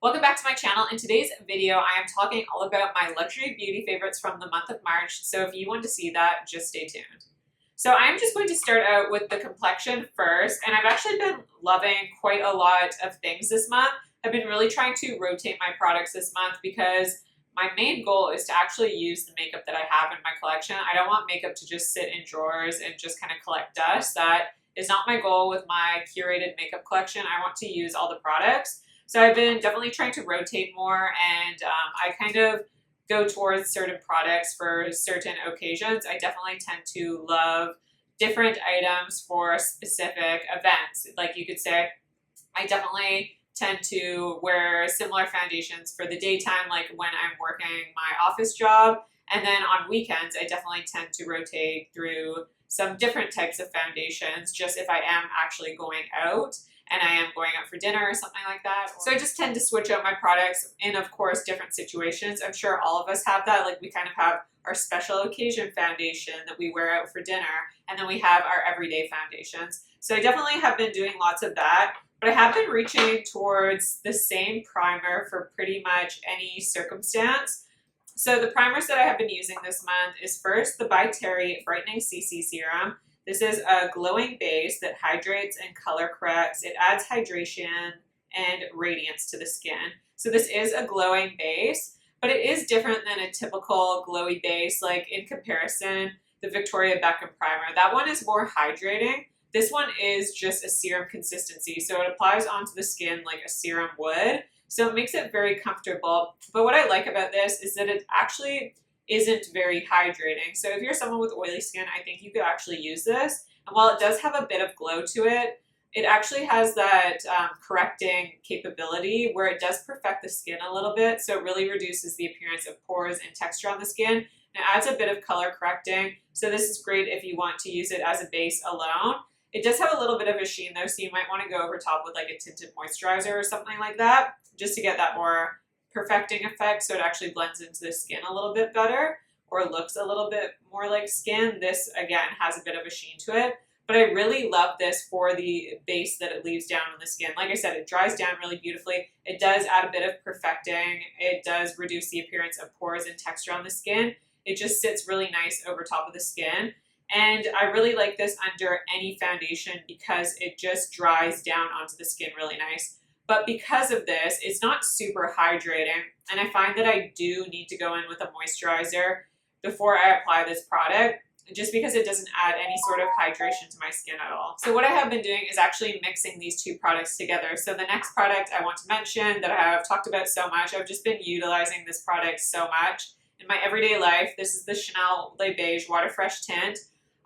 Welcome back to my channel. In today's video, I am talking all about my luxury beauty favorites from the month of March. So if you want to see that, just stay tuned. So I'm just going to start out with the complexion first, and I've actually been loving quite a lot of things this month. I've been really trying to rotate my products this month because my main goal is to actually use the makeup that I have in my collection. I don't want makeup to just sit in drawers and just kind of collect dust. That is not my goal with my curated makeup collection. I want to use all the products. So I've been definitely trying to rotate more, and I kind of go towards certain products for certain occasions. I definitely tend to love different items for specific events. Like you could say, I definitely tend to wear similar foundations for the daytime, like when I'm working my office job. And then on weekends, I definitely tend to rotate through some different types of foundations, just if I am actually going out and I am going out for dinner or something like that. So I just tend to switch out my products in, of course, different situations. I'm sure all of us have that. Like we kind of have our special occasion foundation that we wear out for dinner, and then we have our everyday foundations. So I definitely have been doing lots of that, but I have been reaching towards the same primer for pretty much any circumstance. So the primers that I have been using this month is first the By Terry Brightening CC Serum. This is a glowing base that hydrates and color corrects. It adds hydration and radiance to the skin. So this is a glowing base, but it is different than a typical glowy base. Like in comparison, the Victoria Beckham primer, that one is more hydrating. This one is just a serum consistency. So it applies onto the skin like a serum would. So it makes it very comfortable. But what I like about this is that it actually isn't very hydrating. So if you're someone with oily skin, I think you could actually use this. And while it does have a bit of glow to it, it actually has that correcting capability where it does perfect the skin a little bit. So it really reduces the appearance of pores and texture on the skin. And it adds a bit of color correcting. So this is great if you want to use it as a base alone. It does have a little bit of a sheen though, so you might want to go over top with like a tinted moisturizer or something like that, just to get that more perfecting effect, so it actually blends into the skin a little bit better or looks a little bit more like skin. This again has a bit of a sheen to it, but I really love this for the base that it leaves down on the skin. Like I said, it dries down really beautifully. It does add a bit of perfecting. It does reduce the appearance of pores and texture on the skin. It just sits really nice over top of the skin. And I really like this under any foundation because it just dries down onto the skin really nice. But because of this, it's not super hydrating, and I find that I do need to go in with a moisturizer before I apply this product, just because it doesn't add any sort of hydration to my skin at all. So what I have been doing is actually mixing these two products together. So the next product I want to mention that I have talked about so much, I've just been utilizing this product so much in my everyday life. This is the Chanel Le Beige Water Fresh Tint.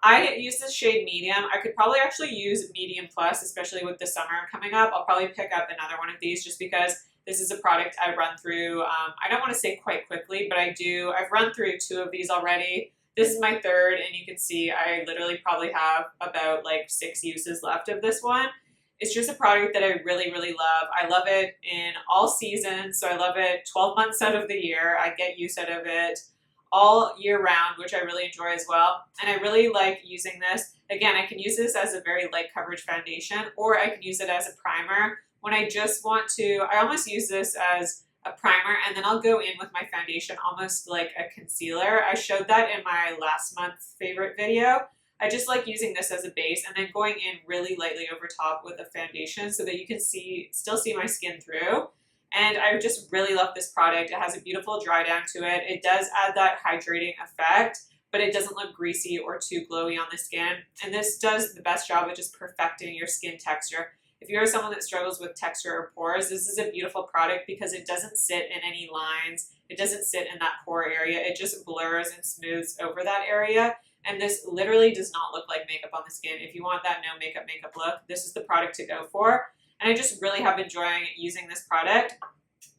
I use this shade medium. I could probably actually use medium plus, especially with the summer coming up. I'll probably pick up another one of these just because this is a product I run through. I don't want to say quite quickly, but I do. I've run through 2 of these already. This is my 3rd, and you can see I literally probably have about like 6 uses left of this one. It's just a product that I really, really love. I love it in all seasons, so I love it 12 months out of the year. I get use out of it all year round, which I really enjoy as well. And I really like using this. Again, I can use this as a very light coverage foundation, or I can use it as a primer. When I just want to, I almost use this as a primer, and then I'll go in with my foundation almost like a concealer. I showed that in my last month's favorite video. I just like using this as a base and then going in really lightly over top with a foundation so that you can still see my skin through. And I just really love this product. It has a beautiful dry down to it. It does add that hydrating effect, but it doesn't look greasy or too glowy on the skin. And this does the best job of just perfecting your skin texture. If you're someone that struggles with texture or pores, this is a beautiful product because it doesn't sit in any lines. It doesn't sit in that pore area. It just blurs and smooths over that area. And this literally does not look like makeup on the skin. If you want that no makeup look, this is the product to go for. And I just really have been enjoying using this product.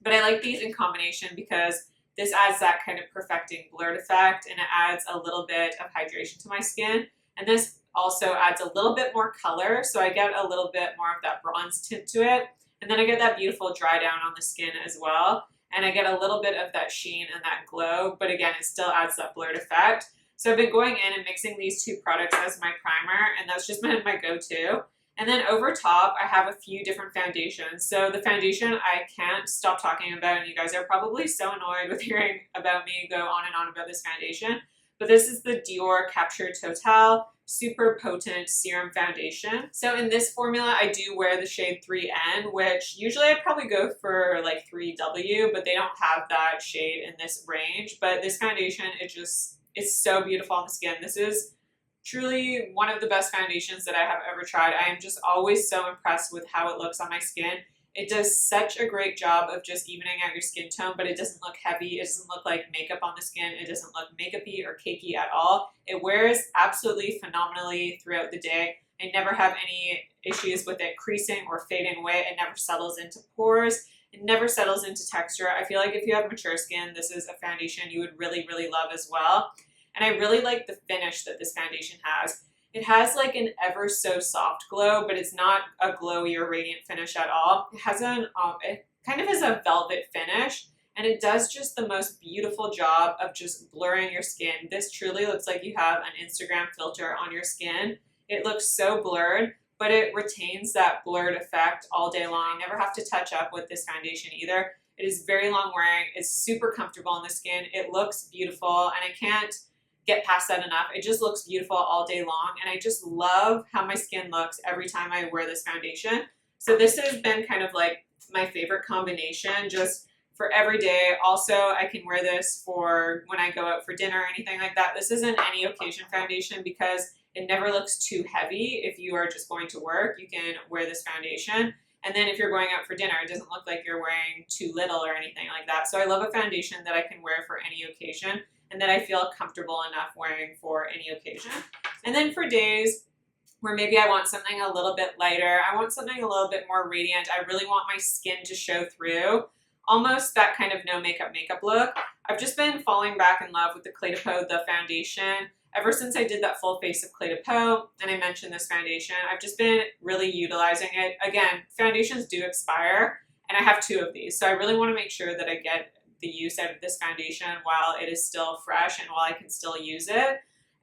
But I like these in combination because this adds that kind of perfecting blurred effect, and it adds a little bit of hydration to my skin. And this also adds a little bit more color, so I get a little bit more of that bronze tint to it. And then I get that beautiful dry down on the skin as well. And I get a little bit of that sheen and that glow, but again, it still adds that blurred effect. So I've been going in and mixing these 2 products as my primer, and that's just been my go-to. And then over top, I have a few different foundations. So the foundation I can't stop talking about, and you guys are probably so annoyed with hearing about me go on and on about this foundation, but this is the Dior Capture Totale Super Potent Serum Foundation. So in this formula, I do wear the shade 3N, which usually I'd probably go for like 3W, but they don't have that shade in this range. But this foundation, it's so beautiful on the skin. This is truly one of the best foundations that I have ever tried. I am just always so impressed with how it looks on my skin. It does such a great job of just evening out your skin tone, but it doesn't look heavy. It doesn't look like makeup on the skin. It doesn't look makeup-y or cakey at all. It wears absolutely phenomenally throughout the day. I never have any issues with it creasing or fading away. It never settles into pores. It never settles into texture. I feel like if you have mature skin, this is a foundation you would really, really love as well. And I really like the finish that this foundation has. It has like an ever so soft glow, but it's not a glowy or radiant finish at all. It has it kind of has a velvet finish, and it does just the most beautiful job of just blurring your skin. This truly looks like you have an Instagram filter on your skin. It looks so blurred, but it retains that blurred effect all day long. You never have to touch up with this foundation either. It is very long wearing. It's super comfortable on the skin. It looks beautiful, and I can't get past that enough. It just looks beautiful all day long, and I just love how my skin looks every time I wear this foundation. So this has been kind of like my favorite combination just for every day. Also, I can wear this for when I go out for dinner or anything like that. This isn't any occasion foundation because it never looks too heavy. If you are just going to work, you can wear this foundation. And then if you're going out for dinner, it doesn't look like you're wearing too little or anything like that. So I love a foundation that I can wear for any occasion and that I feel comfortable enough wearing for any occasion. And then for days where maybe I want something a little bit lighter, I want something a little bit more radiant, I really want my skin to show through, almost that kind of no makeup look. I've just been falling back in love with the Cle De Peau, the foundation. Ever since I did that full face of Cle De Peau, and I mentioned this foundation, I've just been really utilizing it. Again, foundations do expire, and I have 2 of these, so I really want to make sure that I get the use out of this foundation while it is still fresh and while I can still use it.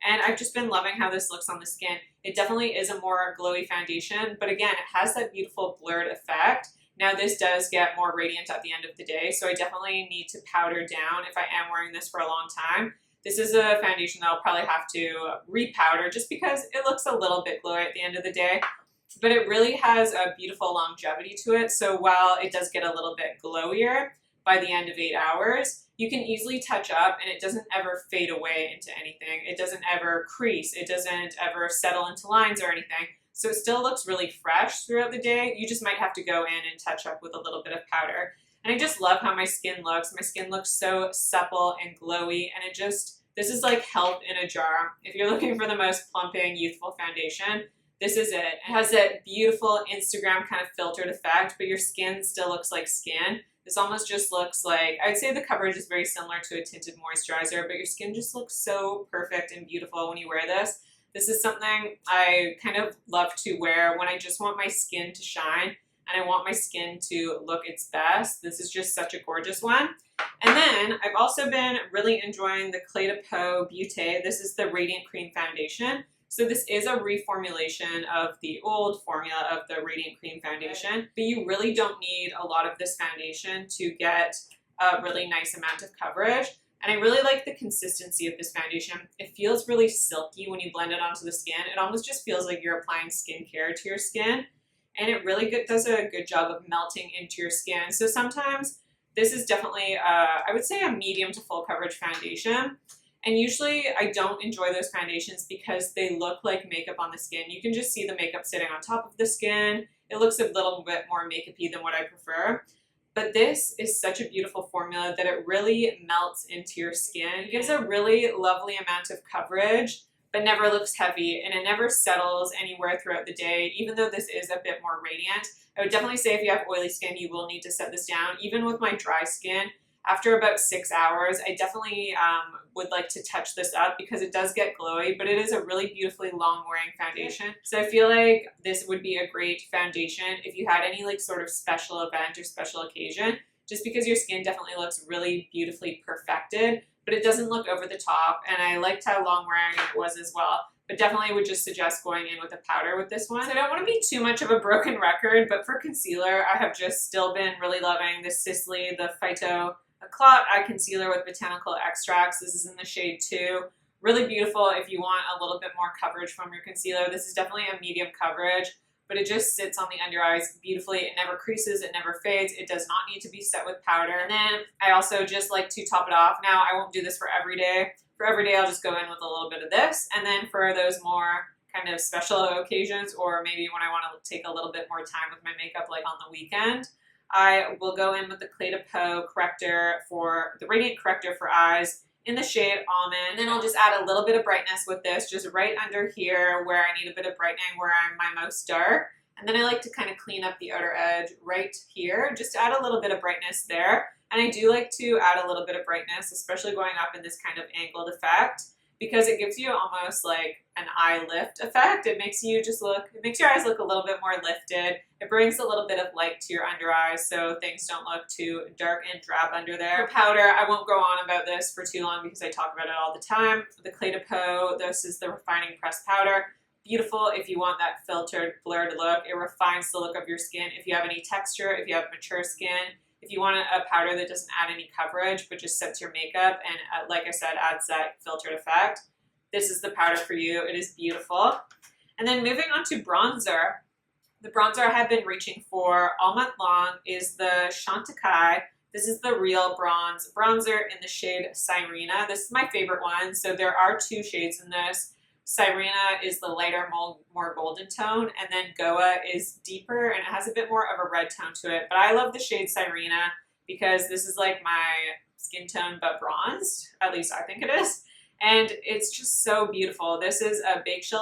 And I've just been loving how this looks on the skin. It definitely is a more glowy foundation, but again, it has that beautiful blurred effect. Now this does get more radiant at the end of the day, so I definitely need to powder down if I am wearing this for a long time. This is a foundation that I'll probably have to repowder just because it looks a little bit glowy at the end of the day, but it really has a beautiful longevity to it. So while it does get a little bit glowier by the end of 8 hours, you can easily touch up and it doesn't ever fade away into anything. It doesn't ever crease. It doesn't ever settle into lines or anything. So it still looks really fresh throughout the day. You just might have to go in and touch up with a little bit of powder. And I just love how my skin looks. My skin looks so supple and glowy, and this is like health in a jar. If you're looking for the most plumping, youthful foundation, this is it. It has that beautiful Instagram kind of filtered effect, but your skin still looks like skin. This almost just looks like, I'd say the coverage is very similar to a tinted moisturizer, but your skin just looks so perfect and beautiful when you wear this. This is something I kind of love to wear when I just want my skin to shine and I want my skin to look its best. This is just such a gorgeous one. And then I've also been really enjoying the Cle De Peau Beauté. This is the Radiant Cream Foundation. So this is a reformulation of the old formula of the Radiant Cream Foundation, but you really don't need a lot of this foundation to get a really nice amount of coverage. And I really like the consistency of this foundation. It feels really silky when you blend it onto the skin. It almost just feels like you're applying skincare to your skin. And it really does a good job of melting into your skin. So sometimes this is definitely, I would say, a medium to full coverage foundation. And usually I don't enjoy those foundations because they look like makeup on the skin. You can just see the makeup sitting on top of the skin. It looks a little bit more makeup-y than what I prefer. But this is such a beautiful formula that it really melts into your skin. It gives a really lovely amount of coverage, but never looks heavy, and it never settles anywhere throughout the day, even though this is a bit more radiant. I would definitely say if you have oily skin, you will need to set this down. Even with my dry skin, after about 6 hours, I definitely would like to touch this up because it does get glowy, but it is a really beautifully long-wearing foundation. So I feel like this would be a great foundation if you had any like sort of special event or special occasion, just because your skin definitely looks really beautifully perfected, but it doesn't look over the top, and I liked how long-wearing it was as well. but definitely would just suggest going in with a powder with this one. So I don't want to be too much of a broken record, but for concealer, I have just still been really loving the Sisley, the Phyto-Cernes Eye Concealer with botanical extracts. This is in the shade 2. Really beautiful if you want a little bit more coverage from your concealer. This is definitely a medium coverage, but it just sits on the under eyes beautifully. It never creases, it never fades. It does not need to be set with powder. And then I also just like to top it off. Now, I won't do this for every day. For every day, I'll just go in with a little bit of this. And then for those more kind of special occasions, or maybe when I want to take a little bit more time with my makeup, like on the weekend, I will go in with the Cle De Peau corrector for the Radiant Corrector for eyes in the shade Almond. And then I'll just add a little bit of brightness with this, just right under here where I need a bit of brightening, where I'm my most dark. And then I like to kind of clean up the outer edge right here, just to add a little bit of brightness there. And I do like to add a little bit of brightness, especially going up in this kind of angled effect, because it gives you almost like an eye lift effect. It makes you just look, it makes your eyes look a little bit more lifted. It brings a little bit of light to your under eyes so things don't look too dark and drab under there. For powder, I won't go on about this for too long because I talk about it all the time. The Cle De Peau, this is the refining pressed powder. Beautiful if you want that filtered, blurred look. It refines the look of your skin. If you have any texture, if you have mature skin, if you want a powder that doesn't add any coverage but just sets your makeup and, like I said, adds that filtered effect, this is the powder for you. It is beautiful. And then moving on to bronzer. The bronzer I have been reaching for all month long is the Chantecaille. This is the Real Bronze bronzer in the shade Sirena. This is my favorite one. So there are 2 shades in this. Sirena is the lighter, more golden tone, and then Goa is deeper and it has a bit more of a red tone to it. But I love the shade Sirena because this is like my skin tone but bronzed, at least I think it is. And it's just so beautiful. This is a Beige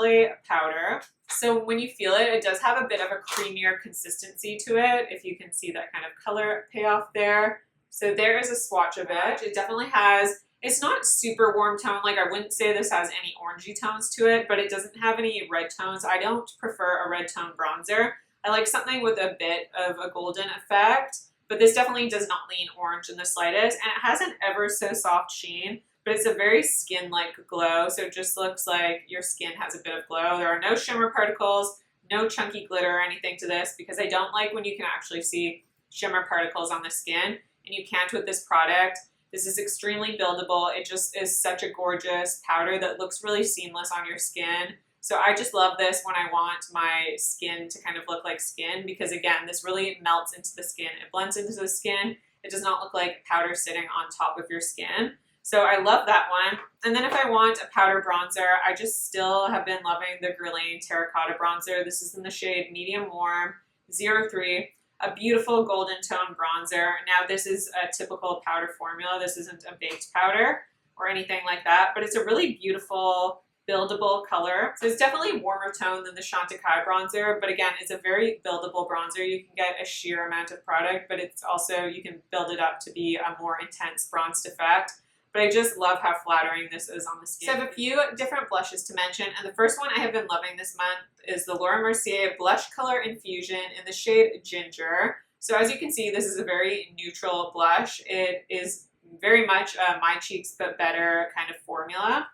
powder. So when you feel it, it does have a bit of a creamier consistency to it, if you can see that kind of color payoff there. So there is a swatch of it. It definitely has, it's not super warm tone, like I wouldn't say this has any orangey tones to it, but it doesn't have any red tones. I don't prefer a red tone bronzer. I like something with a bit of a golden effect, but this definitely does not lean orange in the slightest, and it has an ever so soft sheen, but it's a very skin-like glow, so it just looks like your skin has a bit of glow. There are no shimmer particles, no chunky glitter or anything to this, because I don't like when you can actually see shimmer particles on the skin, and you can't with this product. This is extremely buildable. It just is such a gorgeous powder that looks really seamless on your skin. So I just love this when I want my skin to kind of look like skin, because again, this really melts into the skin. It blends into the skin. It does not look like powder sitting on top of your skin. So I love that one. And then if I want a powder bronzer, I just still have been loving the Guerlain Terracotta bronzer. This is in the shade Medium Warm 03. A beautiful golden tone bronzer. Now this is a typical powder formula. This isn't a baked powder or anything like that, but it's a really beautiful buildable color. So it's definitely warmer tone than the Chantecaille bronzer, but again, it's a very buildable bronzer. You can get a sheer amount of product, but it's also, you can build it up to be a more intense bronzed effect. But I just love how flattering this is on the skin. So I have a few different blushes to mention, and the first one I have been loving this month is the Laura Mercier Blush Color Infusion in the shade Ginger. So as you can see, this is a very neutral blush. It is very much My Cheeks But Better kind of formula,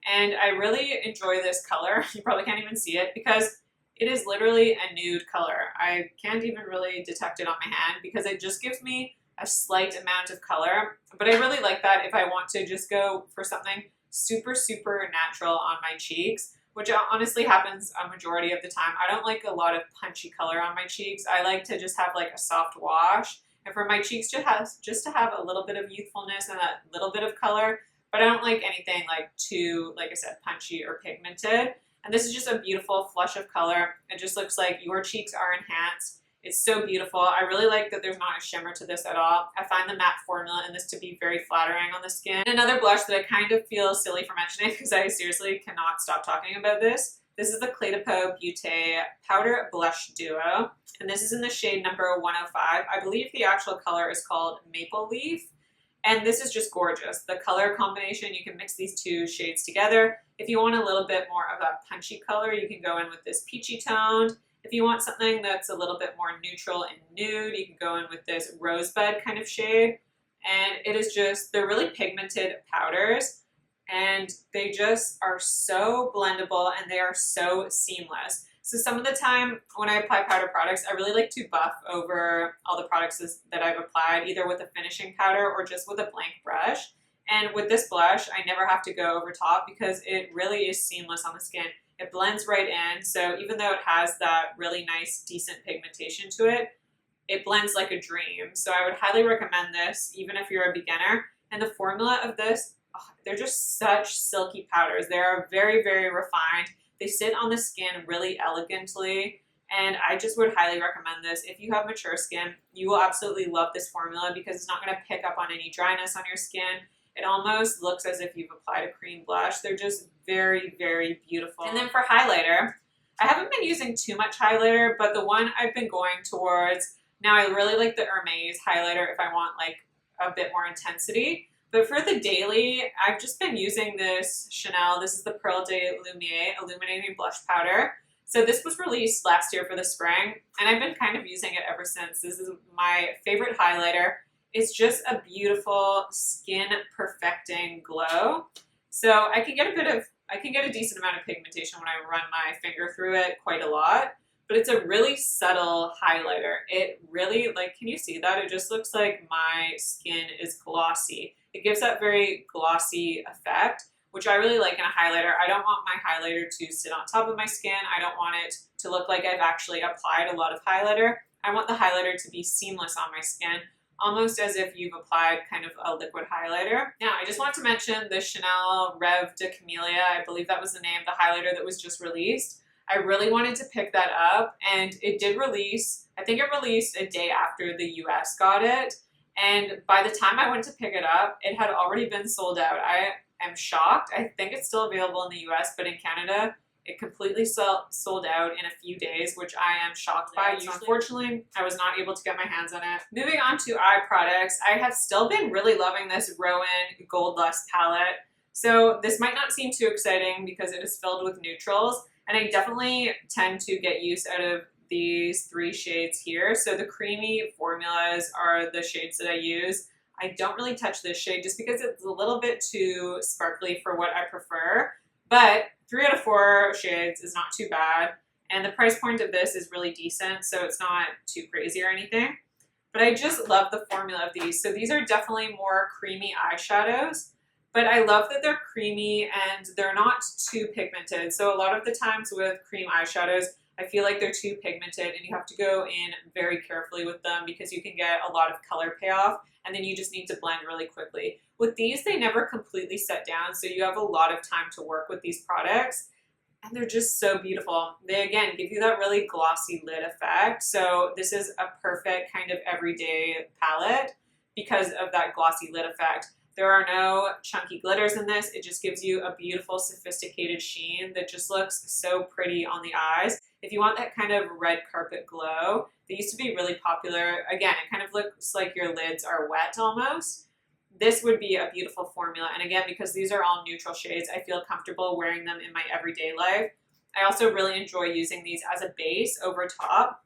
and I really enjoy this color. You probably can't even see it because it is literally a nude color. I can't even really detect it on my hand because it just gives me a slight amount of color, but I really like that if I want to just go for something super, super natural on my cheeks, which honestly happens a majority of the time. I don't like a lot of punchy color on my cheeks. I like to just have like a soft wash, and for my cheeks just to have a little bit of youthfulness and a little bit of color, but I don't like anything like too, like I said, punchy or pigmented. And this is just a beautiful flush of color. It just looks like your cheeks are enhanced. It's so beautiful. I really like that there's not a shimmer to this at all. I find the matte formula in this to be very flattering on the skin. Another blush that I kind of feel silly for mentioning because I seriously cannot stop talking about this. This is the Cle De Peau Beauté Powder Blush Duo, and this is in the shade number 105. I believe the actual color is called Maple Leaf, and this is just gorgeous. The color combination, you can mix these 2 shades together. If you want a little bit more of a punchy color, you can go in with this peachy toned. If you want something that's a little bit more neutral and nude, you can go in with this rosebud kind of shade. And it is just, they're really pigmented powders, and they just are so blendable and they are so seamless. So some of the time when I apply powder products, I really like to buff over all the products that I've applied, either with a finishing powder or just with a blank brush. And with this blush, I never have to go over top because it really is seamless on the skin. It blends right in, so even though it has that really nice, decent pigmentation to it, it blends like a dream. So I would highly recommend this, even if you're a beginner. And the formula of this, oh, they're just such silky powders. They are very, very refined. They sit on the skin really elegantly, and I just would highly recommend this. If you have mature skin, you will absolutely love this formula because it's not going to pick up on any dryness on your skin. It almost looks as if you've applied a cream blush. They're just very, very beautiful. And then for highlighter, I haven't been using too much highlighter, but the one I've been going towards, now I really like the Hermes highlighter if I want like a bit more intensity. But for the daily, I've just been using this Chanel. This is the Perles de Lumiere Illuminating Blush Powder. So this was released last year for the spring, and I've been kind of using it ever since. This is my favorite highlighter. It's just a beautiful skin perfecting glow. So I can get a decent amount of pigmentation when I run my finger through it, quite a lot. But it's a really subtle highlighter. It really, like, can you see that? It just looks like my skin is glossy. It gives that very glossy effect, which I really like in a highlighter. I don't want my highlighter to sit on top of my skin. I don't want it to look like I've actually applied a lot of highlighter. I want the highlighter to be seamless on my skin, almost as if you've applied kind of a liquid highlighter. Now, I just want to mention the Chanel Rêve de Camellia. I believe that was the name, the highlighter that was just released. I really wanted to pick that up, and it did release. I think it released a day after the US got it. And by the time I went to pick it up, it had already been sold out. I am shocked. I think it's still available in the US, but in Canada, it completely sold out in a few days, which I am shocked by. So unfortunately, I was not able to get my hands on it. Moving on to eye products, I have still been really loving this Roen Gold Lust palette. So this might not seem too exciting because it is filled with neutrals, and I definitely tend to get use out of these three shades here. So the creamy formulas are the shades that I use. I don't really touch this shade just because it's a little bit too sparkly for what I prefer, but 3 out of 4 shades is not too bad. And the price point of this is really decent, so it's not too crazy or anything. But I just love the formula of these. So these are definitely more creamy eyeshadows, but I love that they're creamy and they're not too pigmented. So a lot of the times with cream eyeshadows, I feel like they're too pigmented and you have to go in very carefully with them because you can get a lot of color payoff and then you just need to blend really quickly. With these, they never completely set down, so you have a lot of time to work with these products, and they're just so beautiful. They, again, give you that really glossy lid effect, so this is a perfect kind of everyday palette because of that glossy lid effect. There are no chunky glitters in this. It just gives you a beautiful, sophisticated sheen that just looks so pretty on the eyes. If you want that kind of red carpet glow, they used to be really popular. Again, it kind of looks like your lids are wet almost. This would be a beautiful formula. And again, because these are all neutral shades, I feel comfortable wearing them in my everyday life. I also really enjoy using these as a base over top.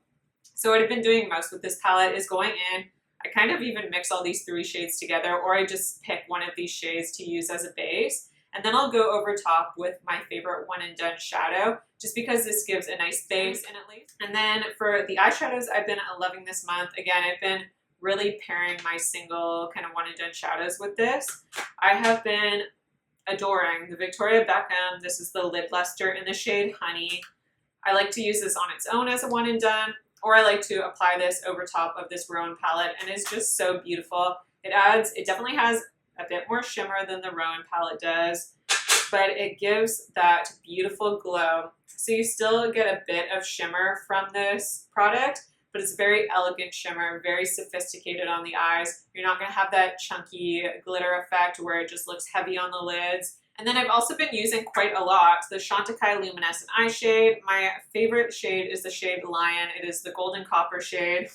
So what I've been doing most with this palette is going in, I kind of even mix all these 3 shades together, or I just pick one of these shades to use as a base. And then I'll go over top with my favorite one and done shadow, just because this gives a nice base in at least. And then for the eyeshadows I've been loving this month, again, I've been really pairing my single kind of one and done shadows with this. I have been adoring the Victoria Beckham. This is the Lid Lustre in the shade Honey. I like to use this on its own as a one and done, or I like to apply this over top of this Roen palette, and it's just so beautiful. It definitely has a bit more shimmer than the Roen palette does, but it gives that beautiful glow. So you still get a bit of shimmer from this product, but it's very elegant shimmer, very sophisticated on the eyes. You're not going to have that chunky glitter effect where it just looks heavy on the lids. And then I've also been using quite a lot the Chantecaille Luminescent eye shade. My favorite shade is the shade Lion. It is the golden copper shade.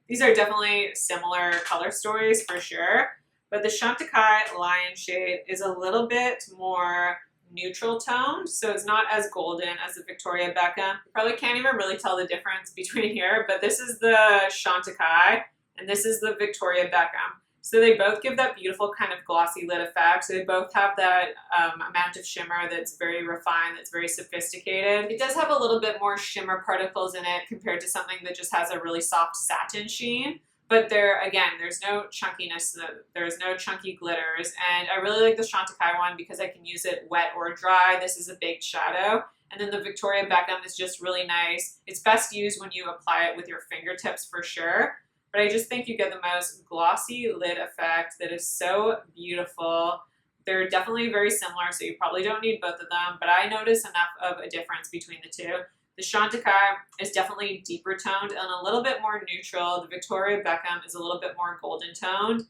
These are definitely similar color stories for sure, but the Chantecaille Lion shade is a little bit more neutral toned, so it's not as golden as the Victoria Beckham. You probably can't even really tell the difference between here, but this is the Chantecaille and this is the Victoria Beckham. So they both give that beautiful kind of glossy lid effect. So they both have that amount of shimmer that's very refined, that's very sophisticated. It does have a little bit more shimmer particles in it compared to something that just has a really soft satin sheen. But there's no chunkiness, there's no chunky glitters. And I really like the Chantecaille one because I can use it wet or dry. This is a baked shadow. And then the Victoria Beckham is just really nice. It's best used when you apply it with your fingertips for sure. But I just think you get the most glossy lid effect that is so beautiful. They're definitely very similar, so you probably don't need both of them, but I notice enough of a difference between the two. The Chantecaille is definitely deeper toned and a little bit more neutral. The Victoria Beckham is a little bit more golden toned,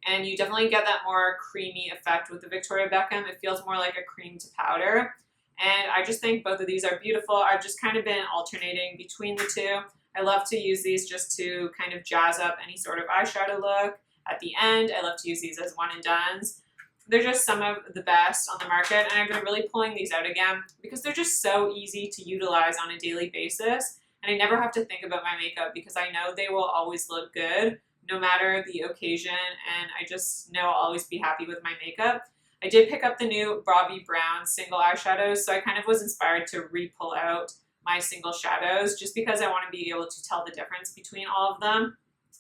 and you definitely get that more creamy effect with the Victoria Beckham. It feels more like a cream to powder, and I just think both of these are beautiful. I've just kind of been alternating between the two. I love to use these just to kind of jazz up any sort of eyeshadow look at the end. I love to use these as one and dones. They're just some of the best on the market, and I've been really pulling these out again because they're just so easy to utilize on a daily basis, and I never have to think about my makeup because I know they will always look good no matter the occasion, and I just know I'll always be happy with my makeup. I did pick up the new Bobbi Brown single eyeshadows, so I kind of was inspired to re-pull out my single shadows just because I want to be able to tell the difference between all of them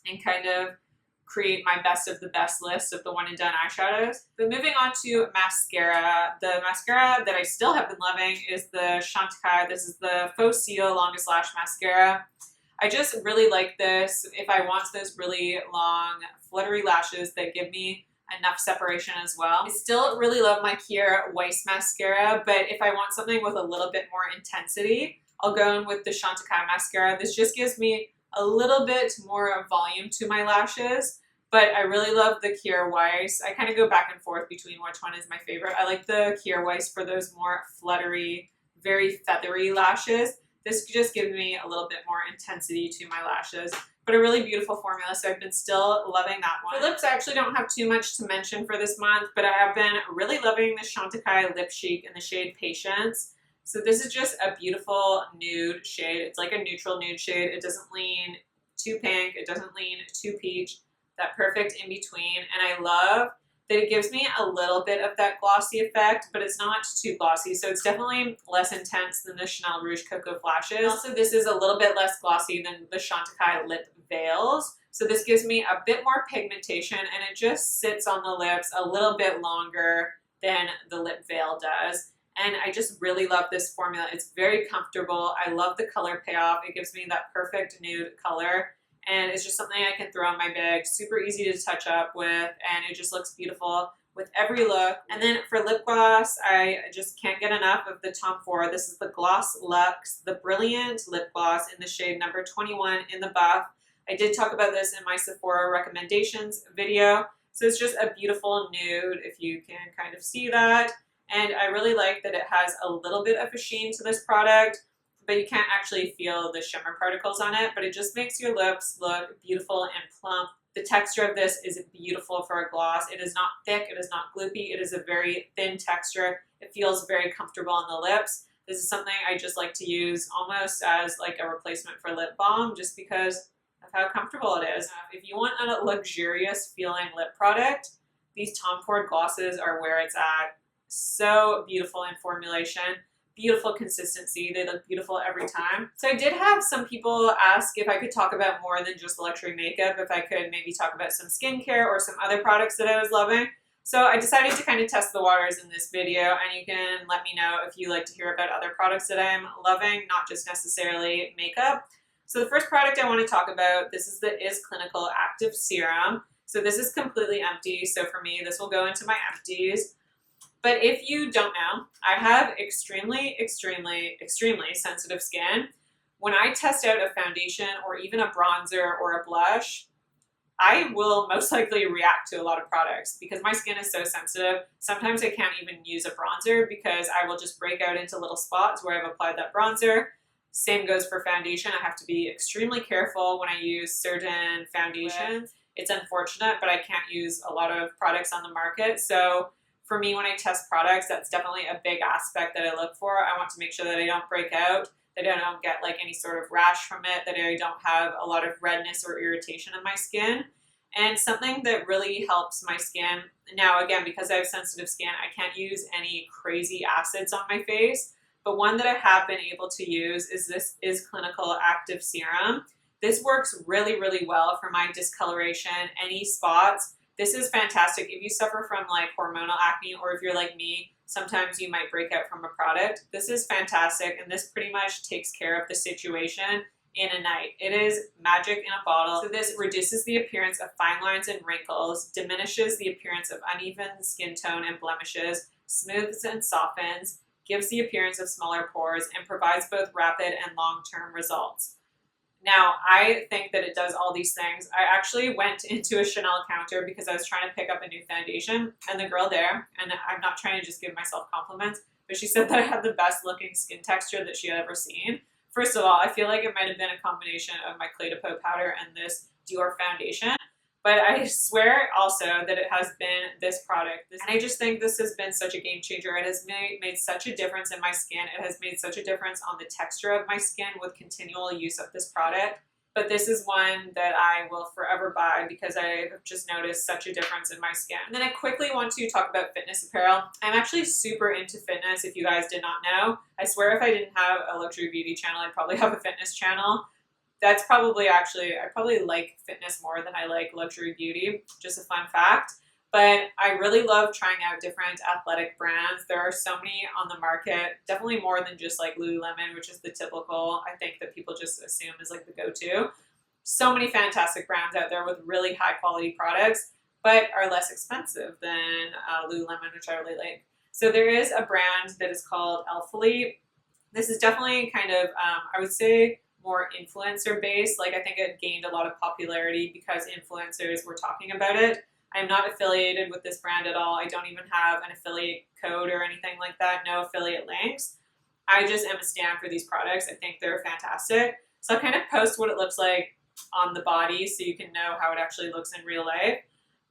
and kind of create my best of the best list of the one and done eyeshadows. But moving on to mascara, the mascara that I still have been loving is the Chantecaille. This is the Faux Cils Longest Lash Mascara. I just really like this if I want those really long fluttery lashes that give me enough separation as well. I still really love my Kier Weiss mascara, but if I want something with a little bit more intensity, I'll go in with the Chantecaille mascara. This just gives me a little bit more volume to my lashes, but I really love the Kier Weiss. I kind of go back and forth between which one is my favorite. I like the Kier Weiss for those more fluttery, very feathery lashes. This just gives me a little bit more intensity to my lashes, but a really beautiful formula, so I've been still loving that one. For lips, I actually don't have too much to mention for this month, but I have been really loving the Chantecaille Lip Chic in the shade Patience. So this is just a beautiful nude shade. It's like a neutral nude shade. It doesn't lean too pink. It doesn't lean too peach. That perfect in between. And I love that it gives me a little bit of that glossy effect, but it's not too glossy. So it's definitely less intense than the Chanel Rouge Coco Flashes. Also, this is a little bit less glossy than the Chantecaille Lip Veils. So this gives me a bit more pigmentation, and it just sits on the lips a little bit longer than the lip veil does. And I just really love this formula. It's very comfortable. I love the color payoff. It gives me that perfect nude color. And it's just something I can throw in my bag. Super easy to touch up with. And it just looks beautiful with every look. And then for lip gloss, I just can't get enough of the Tom Ford. This is the Gloss Luxe, the Brilliant Lip Gloss in the shade number 21 in the buff. I did talk about this in my Sephora recommendations video. So it's just a beautiful nude, if you can kind of see that. And I really like that it has a little bit of a sheen to this product, but you can't actually feel the shimmer particles on it, but it just makes your lips look beautiful and plump. The texture of this is beautiful for a gloss. It is not thick, it is not gloopy, it is a very thin texture. It feels very comfortable on the lips. This is something I just like to use almost as like a replacement for lip balm, just because of how comfortable it is. If you want a luxurious feeling lip product, these Tom Ford glosses are where it's at. So beautiful in formulation, beautiful consistency. They look beautiful every time. So I did have some people ask if I could talk about more than just luxury makeup, if I could maybe talk about some skincare or some other products that I was loving. So I decided to kind of test the waters in this video, and you can let me know if you like to hear about other products that I'm loving, not just necessarily makeup. So the first product I want to talk about, this is the Is Clinical Active Serum. So this is completely empty, so for me, this will go into my empties. But if you don't know, I have extremely, extremely, extremely sensitive skin. When I test out a foundation or even a bronzer or a blush, I will most likely react to a lot of products because my skin is so sensitive. Sometimes I can't even use a bronzer because I will just break out into little spots where I've applied that bronzer. Same goes for foundation. I have to be extremely careful when I use certain foundations. It's unfortunate, but I can't use a lot of products on the market. So for me, when I test products, that's definitely a big aspect that I look for. I want to make sure that I don't break out, that I don't get like any sort of rash from it, that I don't have a lot of redness or irritation in my skin. And something that really helps my skin, now again, because I have sensitive skin, I can't use any crazy acids on my face, but one that I have been able to use is this Is Clinical Active Serum. This works really, really well for my discoloration, any spots. This is fantastic if you suffer from like hormonal acne, or if you're like me, sometimes you might break out from a product. This is fantastic, and this pretty much takes care of the situation in a night. It is magic in a bottle. So this reduces the appearance of fine lines and wrinkles, diminishes the appearance of uneven skin tone and blemishes, smooths and softens, gives the appearance of smaller pores, and provides both rapid and long-term results. Now, I think that it does all these things. I actually went into a Chanel counter because I was trying to pick up a new foundation, and the girl there, and I'm not trying to just give myself compliments, but she said that I had the best looking skin texture that she had ever seen. First of all, I feel like it might have been a combination of my Cle De Peau powder and this Dior foundation, but I swear also that it has been this product. And I just think this has been such a game changer. It has made such a difference in my skin. It has made such a difference on the texture of my skin with continual use of this product. But this is one that I will forever buy because I have just noticed such a difference in my skin. And then I quickly want to talk about fitness apparel. I'm actually super into fitness, if you guys did not know. I swear if I didn't have a luxury beauty channel, I'd probably have a fitness channel. That's probably actually, I probably like fitness more than I like luxury beauty, just a fun fact. But I really love trying out different athletic brands. There are so many on the market, definitely more than just like Lululemon, which is the typical, I think that people just assume is like the go-to. So many fantastic brands out there with really high quality products, but are less expensive than Lululemon, which I really like. So there is a brand that is called Elfily. This is definitely kind of, I would say, more influencer based. Like I think it gained a lot of popularity because influencers were talking about it. I'm not affiliated with this brand at all. I don't even have an affiliate code or anything like that. No affiliate links. I just am a stan for these products. I think they're fantastic. So I'll kind of post what it looks like on the body so you can know how it actually looks in real life.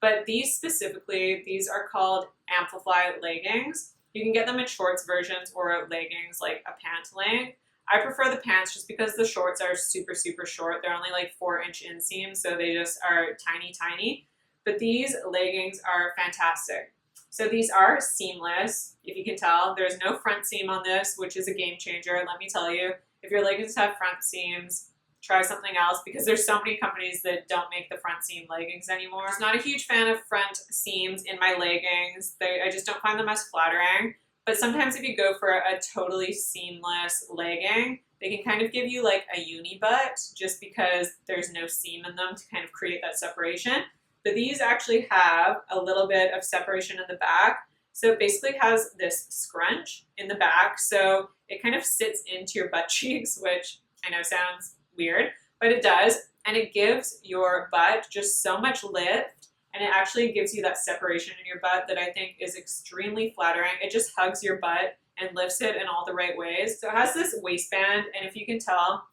But these specifically, these are called Amplify leggings. You can get them in shorts versions or leggings, like a pant length. I prefer the pants just because the shorts are super, super short. They're only like 4-inch inseams, so they just are tiny, tiny. But these leggings are fantastic. So these are seamless, if you can tell. There's no front seam on this, which is a game changer. Let me tell you, if your leggings have front seams, try something else because there's so many companies that don't make the front seam leggings anymore. I'm not a huge fan of front seams in my leggings. I just don't find them as flattering. But sometimes if you go for a totally seamless legging, they can kind of give you like a uni butt just because there's no seam in them to kind of create that separation. But these actually have a little bit of separation in the back. So it basically has this scrunch in the back. So it kind of sits into your butt cheeks, which I know sounds weird, but it does. And it gives your butt just so much lift. And it actually gives you that separation in your butt that I think is extremely flattering. It just hugs your butt and lifts it in all the right ways. So it has this waistband, and if you can tell,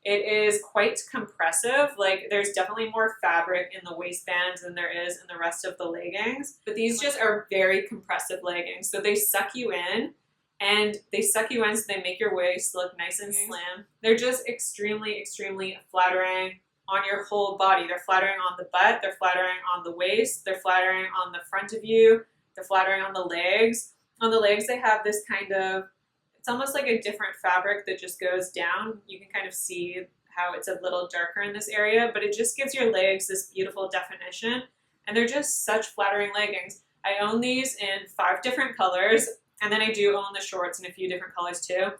it is quite compressive. Like there's definitely more fabric in the waistband than there is in the rest of the leggings. But these just are very compressive leggings. So they suck you in, and they suck you in so they make your waist look nice and slim. They're just extremely, extremely flattering on your whole body. They're flattering on the butt, they're flattering on the waist, they're flattering on the front of you, they're flattering on the legs. On the legs they have this kind of, it's almost like a different fabric that just goes down. You can kind of see how it's a little darker in this area, but it just gives your legs this beautiful definition, and they're just such flattering leggings. I own these in 5 different colors, and then I do own the shorts in a few different colors too.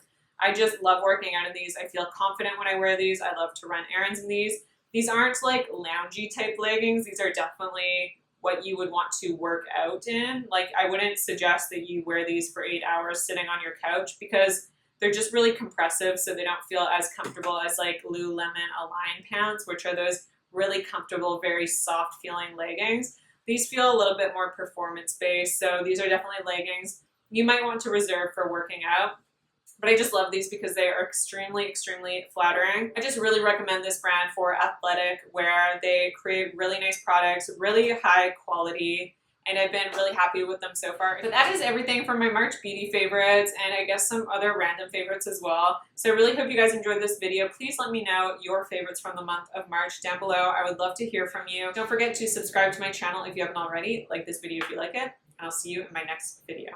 I just love working out in these. I feel confident when I wear these. I love to run errands in these. These aren't like loungy type leggings. These are definitely what you would want to work out in. Like I wouldn't suggest that you wear these for 8 hours sitting on your couch because they're just really compressive, so they don't feel as comfortable as like Lululemon Align pants, which are those really comfortable, very soft feeling leggings. These feel a little bit more performance based, so these are definitely leggings you might want to reserve for working out. But I just love these because they are extremely, extremely flattering. I just really recommend this brand for athletic wear. They create really nice products, really high quality. and I've been really happy with them so far. But that is everything for my March beauty favorites, and I guess some other random favorites as well. So I really hope you guys enjoyed this video. Please let me know your favorites from the month of March down below. I would love to hear from you. Don't forget to subscribe to my channel if you haven't already. Like this video if you like it, and I'll see you in my next video.